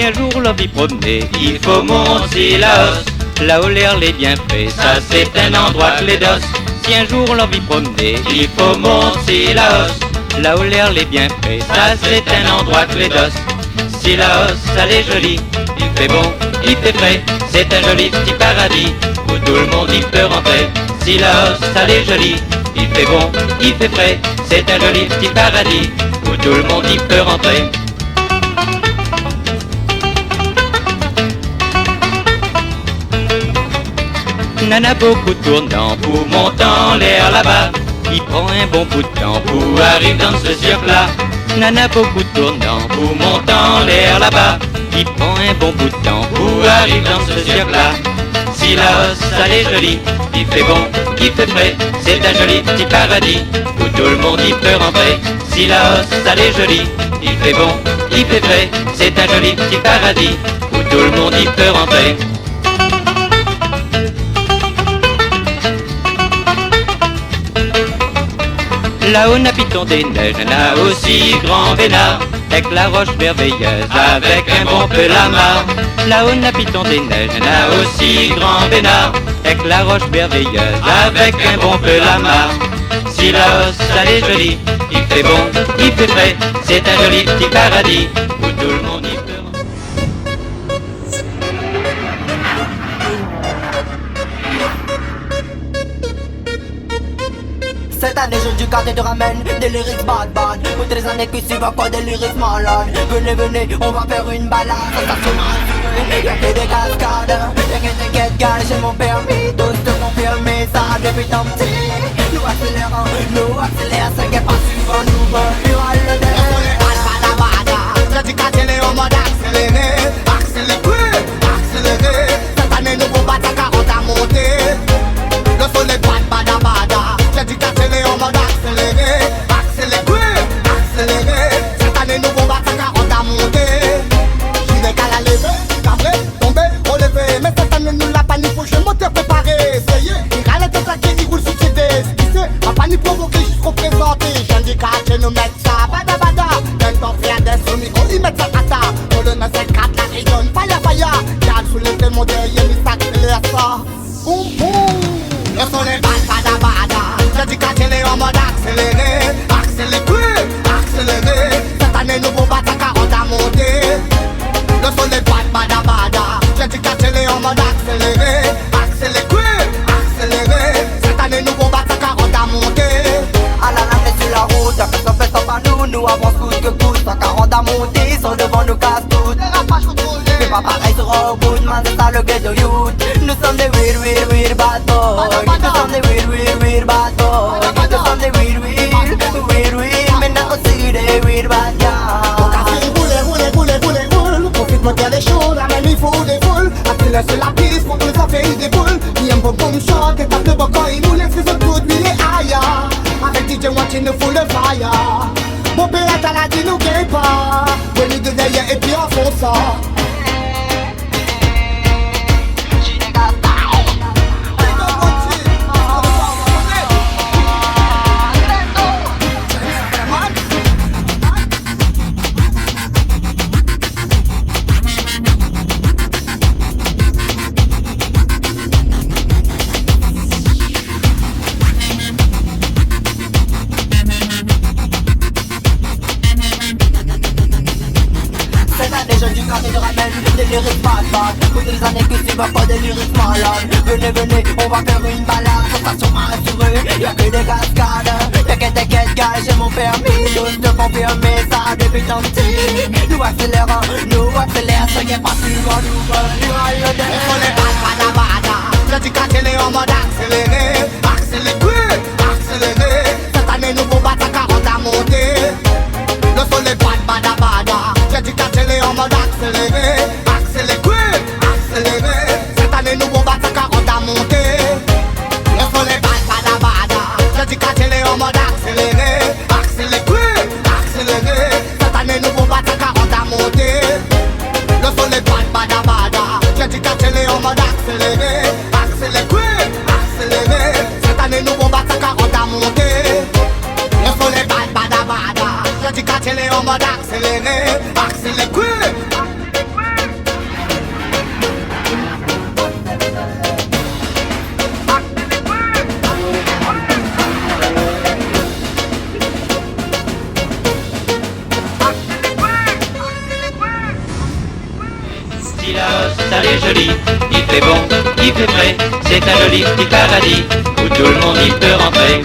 un jour l'on vit promener, il faut monter la hausse. Là où l'air les bienfaits, ça c'est un endroit clé d'os. Si un jour l'on vit promener, il faut monter la hausse. Là où l'air les bienfaits, ça c'est un endroit clé d'os. Si la hausse, elle est jolie, il fait bon, il fait frais, c'est un joli petit paradis où tout le monde y peut rentrer. Si la hausse, elle est jolie, il fait bon, il fait frais, c'est un joli petit paradis où tout le monde y peut rentrer. Nana beaucoup tournant pour monter en l'air là-bas. Il prend un bon bout de temps pour arriver dans ce cirque-là. Nana beaucoup tournant pour monter en l'air là-bas. Il prend un bon bout de temps pour arriver dans ce cirque-là. Si la hausse, elle est jolie, il fait bon, il fait frais, c'est un joli petit paradis où tout le monde y peut rentrer. Si la hausse, elle est jolie, il fait bon, il fait frais, c'est un joli petit paradis où tout le monde y peut rentrer. Là-haut Napiton des neiges, n'a aussi grand vénard, avec la roche merveilleuse, avec un bon peu la mare. Là-haut Napiton des neiges, n'a aussi grand vénard, avec la roche merveilleuse, avec un bon peu la mare. Si la hausse, elle est jolie, il fait bon, il fait frais, c'est un joli petit paradis où tout le monde y peut. Cette année je du quartier te ramène des lyrics bad bad. Pour les années qui suivent encore des lyrics malades. Venez, venez, on va faire une balade. Ça se masse, y'a que des cascades. T'inquiète, gars, j'ai mon permis. Tous te confirmer ça depuis tant petit. Nous accélérons, ça qu'est pas suivant, nous va le dernier. Je dis qu'à télé en mode accéléré. Accéléré. Cette année nous vont battre à 40 à monter. Le soleil bada bada. J'ai dit qu'à télé en mode accéléré. Accéléré. Cette année nous vont battre à 40 à monter. J'y vais qu'à la lever, cabrer, tomber, relever. Mais cette année nous la panique, faut que je moteur préparé. Ça y est, il râle tout claqué, il roule sous ses dés. Qui sait, ma panique provoquée, juste représentée. J'ai dit qu'à télé nous mettre ça, bada bada. D'un temps frère des soumis, on y met ça kata. Pour le 954, la rayonne, faya. Garde sous l'effet mon derrière, il s'accélère ça. Boum boum. Le soleil bada bada. J'ai dit qu'à télé en mode accéléré. Accéléré. Cette année nous vont battre à 40 à monter. Le soleil bada bada. J'ai dit qu'à télé en mode accéléré. Accéléré. Cette année nous vont battre à 40 à monter. À la lame et sur la route, y'a personne fait sans pas nous avance coûte que coûte. 140 à monter, ils sont devant nous casse toutes. C'est pas pareil sur Rockwood, man, c'est ça le ghetto youth. Nous sommes des weird bad boys. Nous sommes des weird bad boys. Nous sommes des weird, maintenant aussi des weird bad guys. Donc à roule. Profite monter les choses, la même il faut des foules. Accélère sur la piste pour que les affaires ils déboulent. Ni un bon shot, et tape le bon quand il nous laisse les autres coups, lui les aïe. Avec DJ Watch il nous fout le fire. Mon père t'as la dit nous gagne pas. Venu de derrière et puis on fonce ça. Des lyrics bad. Pour les années qui suivent pas des lyrics malades. Venez, on va faire une balade. Sensation assurée, y'a que des cascades. T'inquiète, gars, j'ai mon permis. Tous te confirmer ça depuis tant petit. Nous accélérons, ça qu'est pas suivant, nous va le dernier. On est bada. Je dis qu'à télé en mode accéléré. Accéléré. Cette année nous vont battre à 40 à monter. Le soleil bada. J'ai dit qu'à télé en mode accéléré. Cette année nous vont battre à 40 à monter. Le soleil bada. J'ai dit qu'à télé en mode accéléré. Cette année nous vont battre à 40 à monter. Le soleil bada. J'ai dit qu'à télé joli, il fait bon, il fait frais, c'est un joli petit paradis où tout le monde y peut rentrer.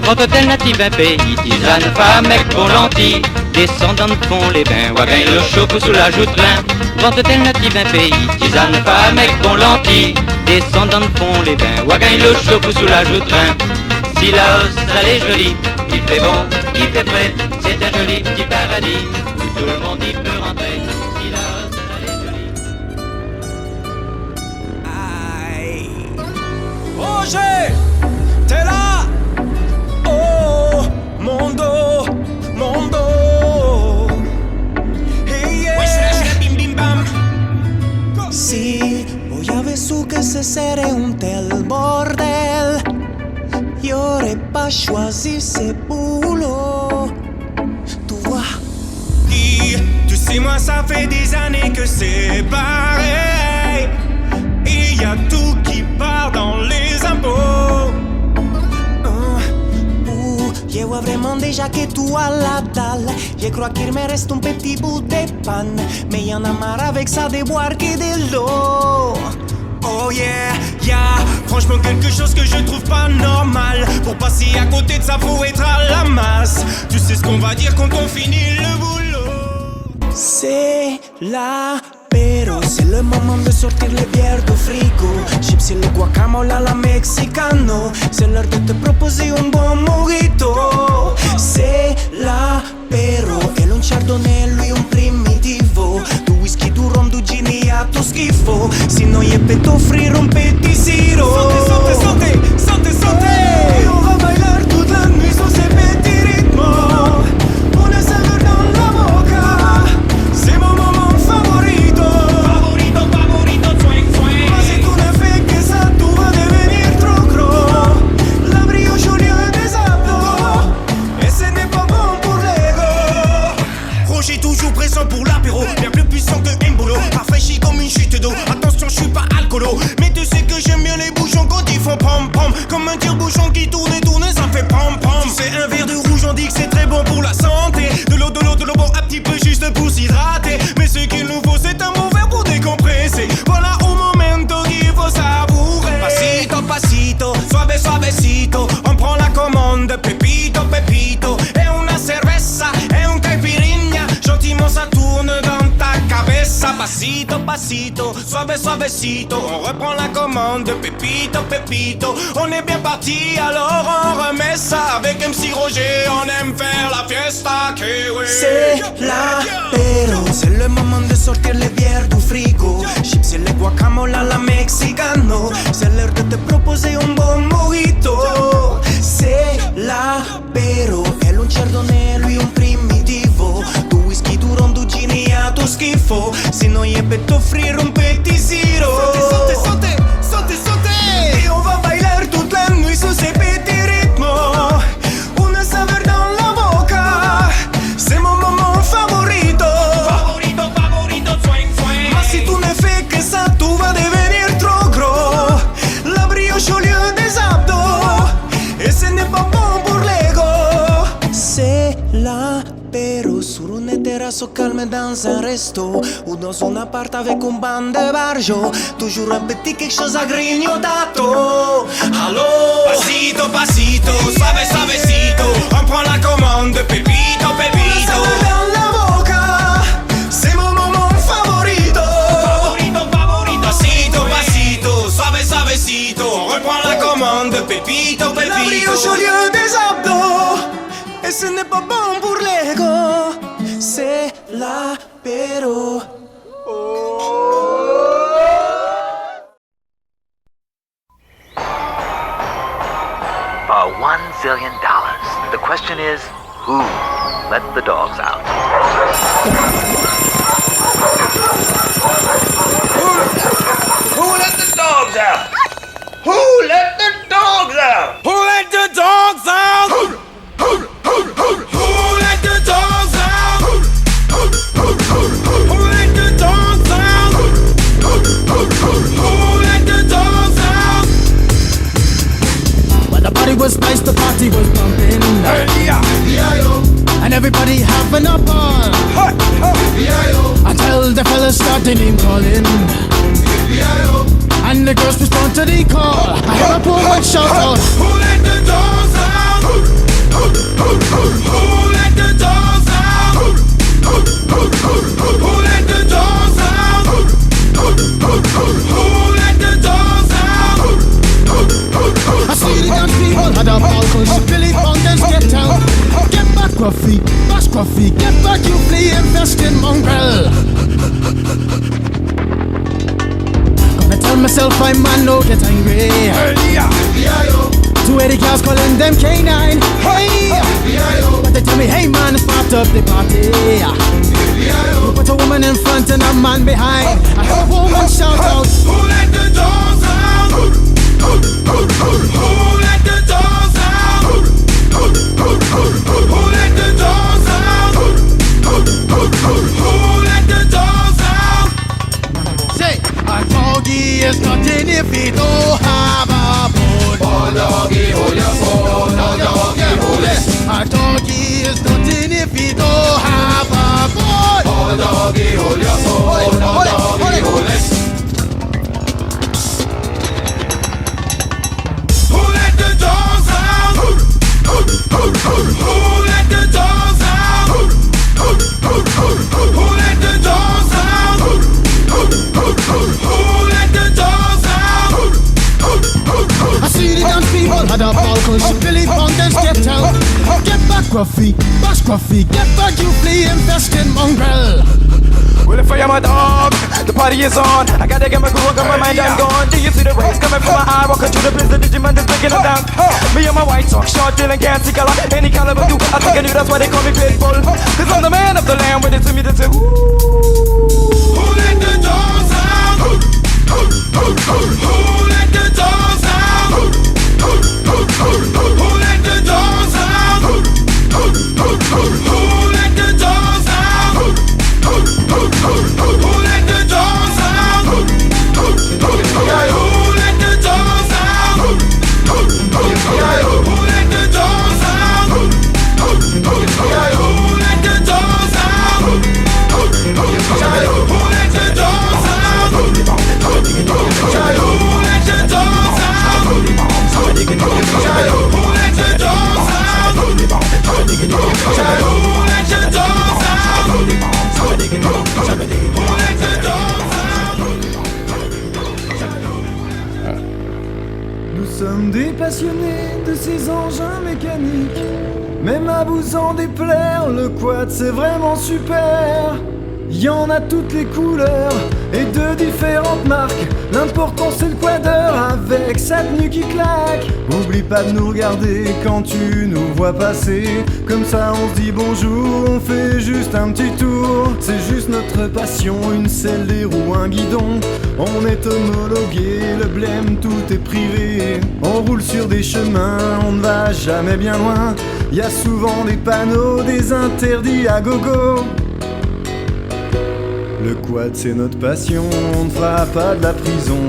Grand hôtel natif, un pays, tisane, femme, mec, bon lentilles, descendant de fond les bains, ouagain, le chauffe sous la joute vin. Grand hôtel natif, un pays, tisane, femme, mec, bon lentilles, descendant de fond les bains, ouagain, le chauffe sous la joute vin. Si la hausse, elle est jolie, il fait bon, il fait frais, c'est un joli petit paradis, où tout le monde y peut rentrer. Si la hausse, elle est jolie. Aïe. Roger, t'es là? Mondo, mondo. Hey, yeah. Bim, bim, bam. Si voy su que ce serait un tel bordel, y'aurais pas choisi ces boulots. Tu vois? Tu sais, moi, ça fait des années que c'est pareil. Et y a tout qui part dans les impôts. Llevo vraiment déjà que tout à la dalle. Je crois qu'il me reste un petit bout de pan, mais y'en a marre avec ça de boire que de l'eau. Oh yeah, yeah, franchement quelque chose que je trouve pas normal. Pour passer à côté de ça, faut être à la masse. Tu sais ce qu'on va dire quand on finit le boulot. C'est la pero c'est le moment de sortir les bières du frigo. Chips et le guacamole à la mexicano. C'est l'heure de te proposer un bon mojito. C'est la pero e un chardonnay, lui un primitivo. Du whisky, du rum, du gin e a tu schifo. Si no è per t'offrire un pétissiro. Saute, saute, saute, saute, saute. Et on va bailar toute la nuit sur ces petits rythmes. On est saveur dans la boca. C'est mon moment favorito. Favorito, favorito, swing, swing. Ma si tu ne fais que ça, tu vas devenir trop gros. La brioche au lieu des abdos. Et ce n'est pas bon pour l'ego. Roger toujours présent pour l'apéro. Bien plus puissant que Mbolo. Rafraîchi comme une chute d'eau. Attention, je suis pas alcoolo. Mais tu sais que j'aime bien les bouchons quand ils font pom pom. Comme un tire-bouchon qui tourne et tourne, ça fait pom pom. Tu sais, un verre de rouge, on dit que c'est très bon pour la santé. De l'eau, bon, un petit peu juste pour s'hydrater. Mais ce qu'il nous faut, c'est un bon verre pour décompresser. Voilà un momento qu'il faut savourer. Pasito, pasito, suave, suavecito. On prend la commande, pepito, pepito. Et una cerveza, et un caipirinha. Gentiment, ça tourne dans ta cabeza. Pasito, pasito, suave, suavecito. On reprend la commande, pepito, pepito. On est bien parti, alors on remet ça. Avec MC Roger, on aime faire la fiesta. C'est la pero c'est le moment de sortir les bières du frigo. Chips et les guacamole à la mexicano. C'est l'heure de te proposer un bon mojito. C'est la pero e un chardonnay, lui un primitivo. Du whisky, du rum, du gin e a tu schifo. Si no è per t'offrire un pétissiro. Saute, saute, saute, saute. Et on va bailar toute la nuit sur ces petits rythmes. Una saveur dans la boca. C'est mon moment favorito. Favorito, favorito, swing, swing. Ma si tu ne fais que ça, tu vas devenir trop gros. La brioche au lieu des abdos. Et ce n'est pas bon pour l'ego. C'est la pero sur une terrasse calme dans un resto. Ou dans un appart avec un banc de barjo. Toujours un petit quelque chose à grignotato. Allô. Pasito, pasito, suave, suavecito. On prend la commande, pepito, pepito. Dans la boca, c'est mon moment favorito. Favorito, favorito. Pasito, pasito, suave, suavecito. On reprend la commande, pepito, pepito. La brioche au lieu des abdos. Et ce n'est pas bon pour l'ego. C'est la pero. $1 zillion. The question is, who let the dogs out? Who let the dogs out? Who let the dogs out? Who let the dogs out? Who let the dogs out? Who let the dogs out? Who let the dogs out? the party was pumping. And everybody having a ball until the fellas started name calling. And the girls respond to the call. I heard a poor one shout out, Who let the dogs out? Who let the dogs out? Who let the dogs out? Who let the dogs out? I see the young people had a ball cause Billy Fountains get out. Get back Gruffy, bash Gruffy, get back you flea infested mongrel. Gonna tell myself I man no get angry. Two 80 girls calling them K9. Hey, but they tell me hey man start up the party. You put a woman in front and a man behind. I heard a woman shout out, Who let the dogs out? Who let the dogs out? Who let the dogs out? Who let the dogs out? say, a doggy is nothing if he don't have a bone. Oh doggy, hold your phone. Oh doggy, hold it. A doggy is nothing if he don't have a bone. Oh doggy, hold your phone. Oh doggy, hold it. Who let the dogs out? Who let the dogs out? Who let the dogs out? Who let the dogs out? I see the young people had a ball cause Billy Fountains get out. Get back Gruffy, bash Gruffy, get back you flea infested mongrel. Well, if I am a dog, the party is on. I gotta get my groove, got my mind, I'm gone. Do you see the rays coming from my eye? Walking through the blizzard, Digimon is breaking them down. Me and my white talk, short, dealing, can't see color. Any caliber do, I think I knew that's why they call me Pitbull. Cause I'm the man of the land, when they to me, they say, ooh. Who let the dogs out? Who let the dogs out? Who let the dogs out? Who let the dogs out? Who let the dogs out? Who let the dogs out? Who let the dogs out? Who let the dogs out? Who let the dogs out? Who let the dogs out? Nous sommes des passionnés de ces engins mécaniques. Même à vous en déplaire, le quad c'est vraiment super. Y en a toutes les couleurs et de différentes marques. L'important c'est le quadeur avec sa tenue qui claque. Oublie pas de nous regarder quand tu nous vois passer. Comme ça on se dit bonjour, on fait juste un petit tour. C'est juste notre passion, une selle, des roues, un guidon. On est homologué, le blême tout est privé. On roule sur des chemins, on ne va jamais bien loin. Y a souvent des panneaux, des interdits à gogo. Le quad c'est notre passion, on ne fera pas de la prison.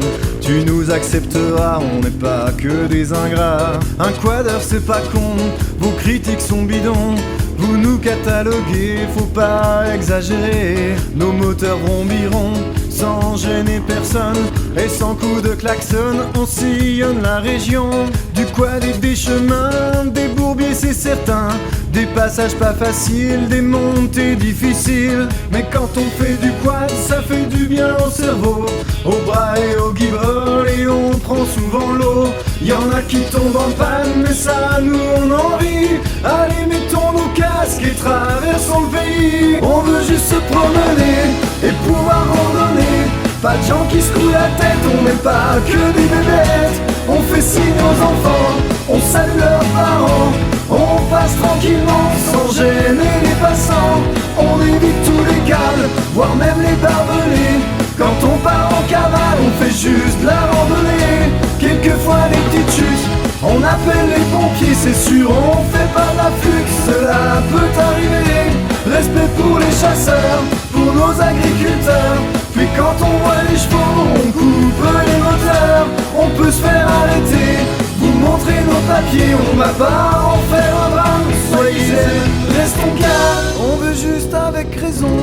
Tu nous accepteras, on n'est pas que des ingrats. Un quadeur c'est pas con, vos critiques sont bidons. Vous nous cataloguez, faut pas exagérer. Nos moteurs bombiront sans gêner personne. Et sans coup de klaxon, on sillonne la région. Du quad et des chemins, des bourbiers c'est certain. Des passages pas faciles, des montées difficiles. Mais quand on fait du quad, ça fait du bien au cerveau, au bras et au guibol, et on prend souvent l'eau. Y'en a qui tombent en panne, mais ça nous on en rit. Allez mettons nos casques et traversons le pays. On veut juste se promener et pouvoir randonner. Pas de gens qui se clouent la tête, on n'est pas que des bébêtes. On fait signe aux enfants, on salue leurs parents. On passe tranquillement sans gêner les passants. On évite tous les câbles, voire même les barbelés. Quand on part en cavale, on fait juste de la randonnée. Quelquefois des petites chutes, on appelle les pompiers, c'est sûr, on fait pas de la fuite, cela peut arriver. Respect pour les chasseurs, pour nos agriculteurs. Puis quand on voit les chevaux, on coupe les moteurs. On peut se faire arrêter, vous montrer nos papier, on va pas en faire un drame. Soyez zen, restons calmes. On veut juste avec raison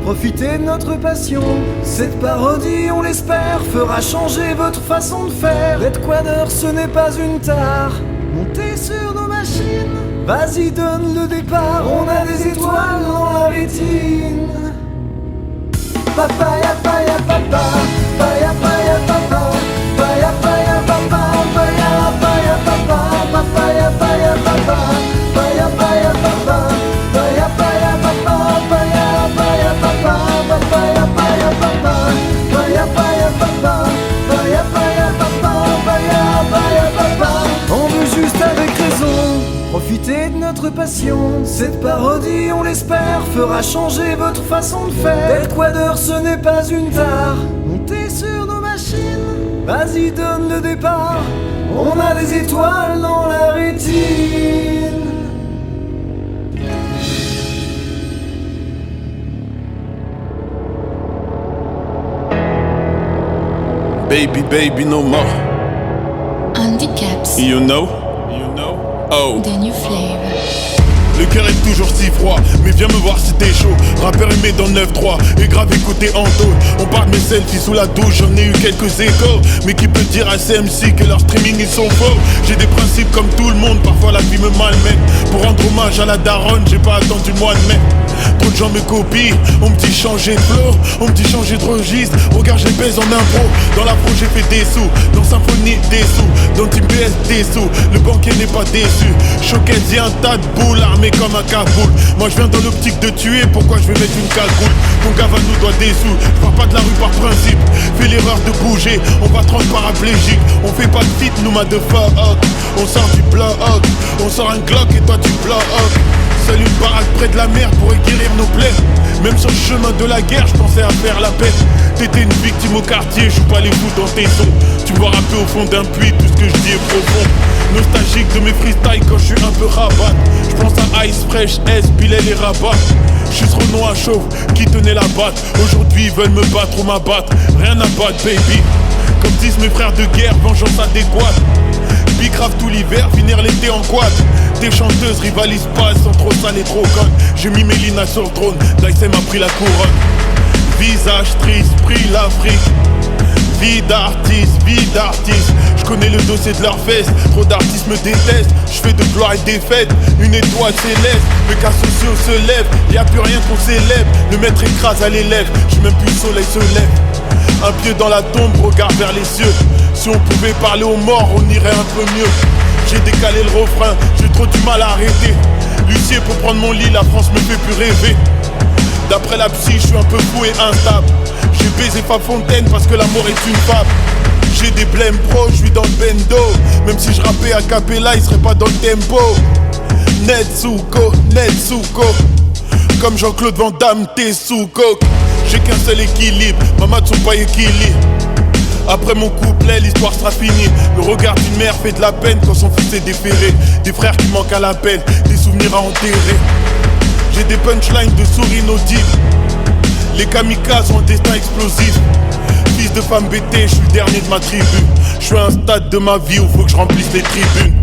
profiter de notre passion. Cette parodie, on l'espère, fera changer votre façon de faire. Être quadeur, ce n'est pas une tare. Montez sur nos machines, vas-y donne le départ. On a des étoiles dans la rétine. Papaya, paya, papa, paya, paya, papa, paya, paya, papa, paya, paya, papa, papaya, paya, papa, paya, paya, papa, paya, paya, papa, paya, paya, papa, papaya, paya, papa, paya, paya, papa, paya, paya, papa, paya, paya, papa. On veut juste avec raison profitez de notre passion. Cette parodie, on l'espère, fera changer votre façon de faire. D'être quadeur, ce n'est pas une tare. Montez sur nos machines, vas-y donne le départ. On a des étoiles dans la rétine. Baby, baby, no more. Handicaps. You know? Oh. The new flavor. Le cœur est toujours si froid, mais viens me voir si t'es chaud. Rappeur aimé dans 9-3 et gravé côté en tôle. On parle de mes selfies sous la douche, j'en ai eu quelques échos. Mais qui peut dire à CMC que leur streaming ils sont faux? J'ai des principes comme tout le monde, parfois la vie me malmène. Pour rendre hommage à la daronne, j'ai pas attendu le mois de mai. Trop de gens me copient, on me dit changer de flow, on me dit changer de registre. Regarde j'ai baise en impro, dans la pro j'ai fait des sous. Dans Symphonie des sous, dans Team PS des sous. Le banquier n'est pas déçu, Choquette y a un tas de boules armées comme un Kaboul. Moi je viens dans l'optique de tuer, pourquoi je vais mettre une cagoule? Ton gava nous doit des sous, je pars pas de la rue par principe. Fais l'erreur de bouger, on va 30 paraplégiques. On fait pas de fit nous motherfuck. On sort du bloc, on sort un Glock et toi tu bloques. Seule une baraque près de la mer pourrait guérir nos plaies. Même sur le chemin de la guerre, je pensais à faire la paix. T'étais une victime au quartier, joue pas les fous dans tes sons. Tu vois rapper au fond d'un puits, tout ce que je dis est profond. Nostalgique de mes freestyles quand je suis un peu rabat. Je pense à Ice Fresh, S, Bilal et Rabat. Je suis ce Renoir chauve qui tenait la batte. Aujourd'hui ils veulent me battre ou m'abattre. Rien à battre baby. Comme disent mes frères de guerre, vengeance adéquate. Bicrave tout l'hiver, finir l'été en quad. Des chanteuses rivalisent pas, elles sont trop sales et trop connes. J'ai mis Mélina sur le trône, Dyson m'a pris la couronne. Visage triste, pris l'Afrique. Vie d'artiste, je connais le dossier de leurs fesses. Trop d'artistes me détestent, je fais de gloire et des fêtes. Une étoile céleste, le cas sociaux se lève. Y'a plus rien qu'on célèbre, le maître écrase à l'élève. J'ai même plus le soleil se lève. Un pied dans la tombe, regard vers les cieux. Si on pouvait parler aux morts, on irait un peu mieux. J'ai décalé le refrain, j'ai trop du mal à arrêter. L'huissier pour prendre mon lit, la France me fait plus rêver. D'après la psy, je suis un peu fou et instable. J'ai baisé Fab Fontaine parce que l'amour est une fable. J'ai des blèmes pro, je suis dans le bendo. Même si je rappais à Capella, il serait pas dans le tempo. Netsuko, comme Jean-Claude Van Damme, t'es sous coke. J'ai qu'un seul équilibre, maman de son pas équilibre. Après mon couplet, l'histoire sera finie. Le regard d'une mère fait de la peine quand son fils est déféré. Des frères qui manquent à l'appel, des souvenirs à enterrer. J'ai des punchlines de souris inaudibles. Les kamikazes ont un destin explosif. Fils de femme bêtée, je suis le dernier de ma tribu. Je suis à un stade de ma vie où faut que je remplisse les tribunes.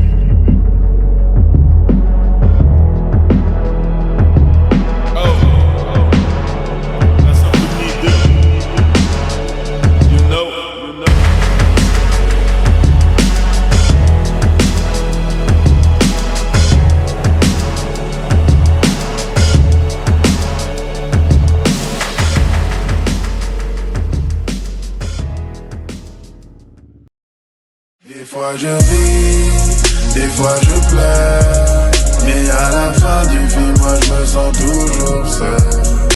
Des fois je ris, des fois je pleure, mais à la fin du film, moi je me sens toujours seul.